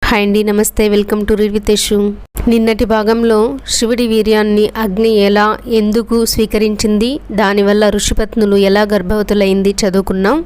Hi అండి, నమస్తే. Welcome to read with Yashu. నిన్నటి భాగంలో శివుడి వీర్యాన్ని అగ్ని ఎలా ఎందుకు స్వీకరించింది, దానివల్ల ఋషిపత్నులు ఎలా గర్భవతులైంది చదువుకున్నాం.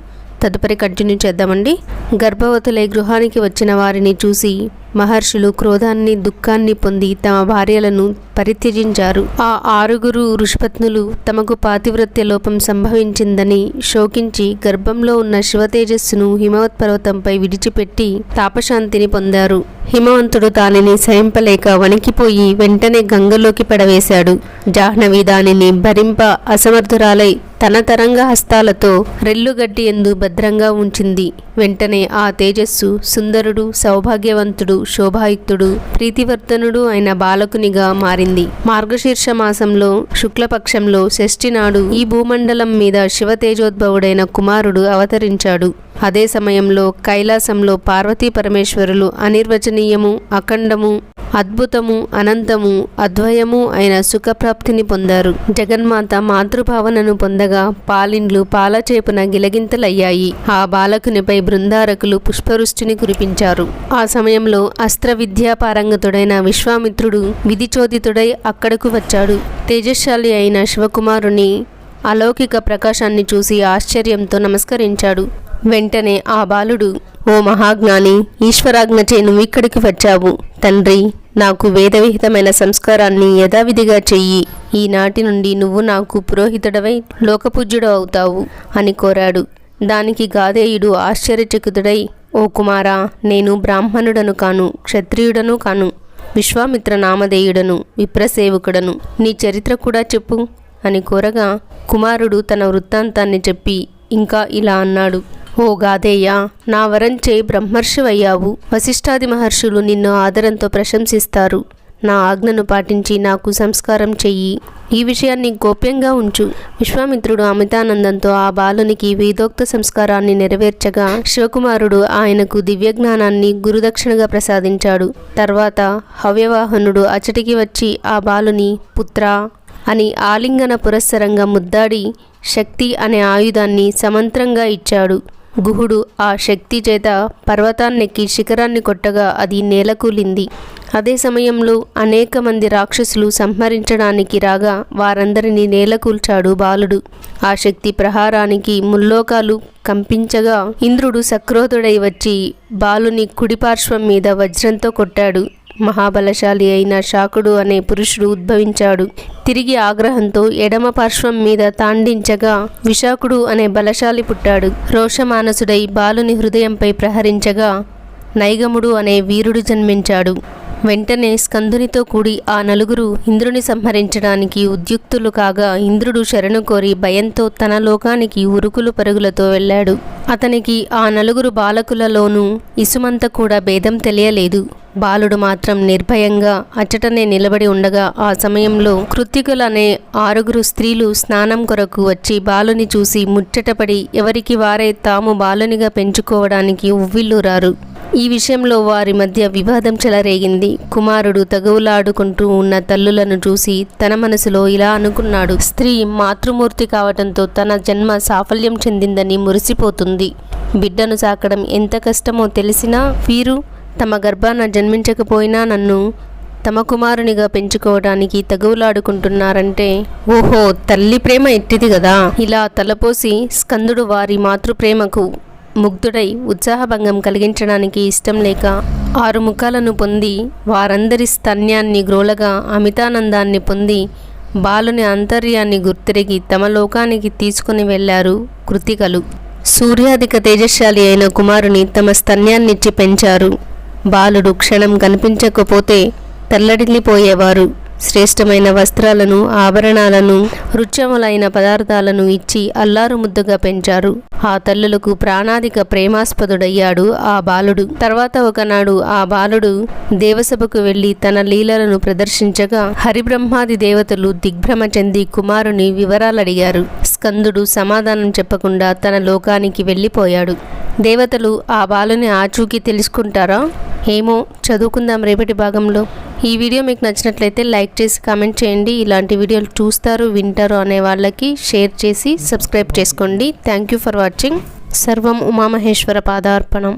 తదుపరి కంటిన్యూ చేద్దామండి. గర్భవతులై గృహానికి వచ్చిన వారిని చూసి మహర్షులు క్రోధాన్ని దుఃఖాన్ని పొంది తమ భార్యలను పరిత్యజించారు. ఆ 6 ఋషిపత్నులు తమకు పాతివ్రత్య లోపం సంభవించిందని శోకించి గర్భంలో ఉన్న శివతేజస్సును హిమవత్ పర్వతంపై విడిచిపెట్టి తాపశాంతిని పొందారు. హిమవంతుడు దానిని సహింపలేక వణికిపోయి వెంటనే గంగలోకి పడవేశాడు. జాహ్నవి దానిని భరింప అసమర్థురాలై తన తరంగ హస్తాలతో రెల్లుగడ్డి ఎందు భద్రంగా ఉంచింది. వెంటనే ఆ తేజస్సు సుందరుడు, సౌభాగ్యవంతుడు, శోభాయుక్తుడు, ప్రీతివర్ధనుడు అయిన బాలకునిగా మారింది. మార్గశీర్ష మాసంలో శుక్లపక్షంలో షష్ఠి నాడు ఈ భూమండలం మీద శివతేజోద్భవుడైన కుమారుడు అవతరించాడు. అదే సమయంలో కైలాసంలో పార్వతీ పరమేశ్వరులు అనిర్వచనీయము, అఖండము, అద్భుతము, అనంతము, అద్వయము అయిన సుఖప్రాప్తిని పొందారు. జగన్మాత మాతృభావనను పొందగా పాలిండ్లు పాలచేపున గిలగింతలయ్యాయి. ఆ బాలకునిపై బృందారకులు పుష్పవృష్టిని కురిపించారు. ఆ సమయంలో అస్త్ర విద్యా పారంగతుడైన విశ్వామిత్రుడు విధిచోదితుడై అక్కడకు వచ్చాడు. తేజశాలి అయిన శివకుమారుని అలౌకిక ప్రకాశాన్ని చూసి ఆశ్చర్యంతో నమస్కరించాడు. వెంటనే ఆ బాలుడు, ఓ మహాజ్ఞాని, ఈశ్వరాజ్ఞచే నువ్వు ఇక్కడికి వచ్చావు. తండ్రి, నాకు వేదవిహితమైన సంస్కారాన్ని యథావిధిగా చెయ్యి. ఈనాటి నుండి నువ్వు నాకు పురోహితుడవై లోకపూజ్యుడు అవుతావు అని కోరాడు. దానికి గాధేయుడు ఆశ్చర్యచకితుడై, ఓ కుమారా, నేను బ్రాహ్మణుడను కాను, క్షత్రియుడను కాను, విశ్వామిత్ర నామధేయుడను, విప్రసేవకుడను. నీ చరిత్ర కూడా చెప్పు అని కోరగా కుమారుడు తన వృత్తాంతాన్ని చెప్పి ఇంకా ఇలా అన్నాడు. ఓ గాధేయ, నా వరంచే బ్రహ్మర్షివయ్యావు. వశిష్ఠాది మహర్షులు నిన్ను ఆదరంతో ప్రశంసిస్తారు. నా ఆజ్ఞను పాటించి నాకు సంస్కారం చెయ్యి. ఈ విషయాన్ని గోప్యంగా ఉంచు. విశ్వామిత్రుడు అమితానందంతో ఆ బాలునికి వేదోక్త సంస్కారాన్ని నెరవేర్చగా శివకుమారుడు ఆయనకు దివ్యజ్ఞానాన్ని గురుదక్షిణగా ప్రసాదించాడు. తర్వాత హవ్యవాహనుడు అచటికి వచ్చి ఆ బాలుని పుత్రా అని ఆలింగన పురస్సరంగా ముద్దాడి శక్తి అనే ఆయుధాన్ని సమంత్రంగా ఇచ్చాడు. గుహుడు ఆ శక్తి చేత పర్వతాన్నెక్కి శిఖరాన్ని కొట్టగా అది నేలకూలింది. అదే సమయంలో అనేక మంది రాక్షసులు సంహరించడానికి రాగా వారందరినీ నేలకూల్చాడు బాలుడు. ఆ శక్తి ప్రహారానికి ముల్లోకాలు కంపించగా ఇంద్రుడు సక్రోధుడై వచ్చి బాలుని కుడిపార్శ్వం మీద వజ్రంతో కొట్టాడు. మహాబలశాలి అయిన శాకుడు అనే పురుషుడు ఉద్భవించాడు. తిరిగి ఆగ్రహంతో ఎడమ పార్శ్వం మీద తాండించగా విశాఖుడు అనే బలశాలి పుట్టాడు. రోషమానసుడై బాలుని హృదయంపై ప్రహరించగా నైగముడు అనే వీరుడు జన్మించాడు. వెంటనే స్కందునితో కూడి ఆ 4 ఇంద్రుని సంహరించడానికి ఉద్యుక్తులు కాగా ఇంద్రుడు శరణు కోరి భయంతో తన లోకానికి ఉరుకులు పరుగులతో వెళ్ళాడు. అతనికి ఆ 4 బాలకులలోనూ ఇసుమంత కూడా భేదం తెలియలేదు. బాలుడు మాత్రం నిర్భయంగా అచ్చటనే నిలబడి ఉండగా ఆ సమయంలో కృత్తికులనే 6 స్త్రీలు స్నానం కొరకు వచ్చి బాలుని చూసి ముచ్చటపడి ఎవరికి వారే తాము బాలునిగా పెంచుకోవడానికి ఉవ్విల్లూరారు. ఈ విషయంలో వారి మధ్య వివాదం చెలరేగింది. కుమారుడు తగువులాడుకుంటూ ఉన్న తల్లులను చూసి తన మనసులో ఇలా అనుకున్నాడు. స్త్రీ మాతృమూర్తి కావటంతో తన జన్మ సాఫల్యం చెందిందని మురిసిపోతుంది. బిడ్డను సాకడం ఎంత కష్టమో తెలిసినా వీరు తమ గర్భాన జన్మించకపోయినా నన్ను తమ కుమారునిగా పెంచుకోవడానికి తగువులాడుకుంటున్నారంటే ఓహో, తల్లి ప్రేమ ఎట్టిది కదా. ఇలా తలపోసి స్కందుడు వారి మాతృప్రేమకు ముగ్ధుడై ఉత్సాహభంగం కలిగించడానికి ఇష్టం లేక 6 ముఖాలను పొంది వారందరి స్తన్యాన్ని గ్రోలగా అమితానందాన్ని పొంది బాలుని అంతర్యాన్ని గుర్తిరిగి తమ లోకానికి తీసుకుని వెళ్లారు కృతికలు. సూర్యాధిక తేజశాలి అయిన కుమారుని తమ స్తన్యాన్నిచ్చి పెంచారు. బాలుడు క్షణం కనిపించకపోతే తల్లడిల్లిపోయేవారు. శ్రేష్టమైన వస్త్రాలను, ఆభరణాలను, రుచ్యములైన పదార్థాలను ఇచ్చి అల్లారు ముద్దుగా పెంచారు. ఆ తల్లులకు ప్రాణాధిక ప్రేమాస్పదుడయ్యాడు ఆ బాలుడు. తర్వాత ఒకనాడు ఆ బాలుడు దేవసభకు వెళ్లి తన లీలలను ప్రదర్శించగా హరిబ్రహ్మాది దేవతలు దిగ్భ్రమ చెంది కుమారుని వివరాలడిగారు. స్కందుడు సమాధానం చెప్పకుండా తన లోకానికి వెళ్ళిపోయాడు. దేవతలు ఆ బాలుని ఆచూకీ తెలుసుకుంటారా ఏమో, చదువుకుందాం రేపటి భాగంలో. ఈ వీడియో మీకు నచ్చినట్లయితే లైక్ చేసి కామెంట్ చేయండి. ఇలాంటి వీడియోలు చూస్తారు, వింటారు అనే వాళ్ళకి షేర్ చేసి సబ్స్క్రైబ్ చేసుకోండి. Thank you for watching. సర్వం ఉమామహేశ్వర పాదార్పణం.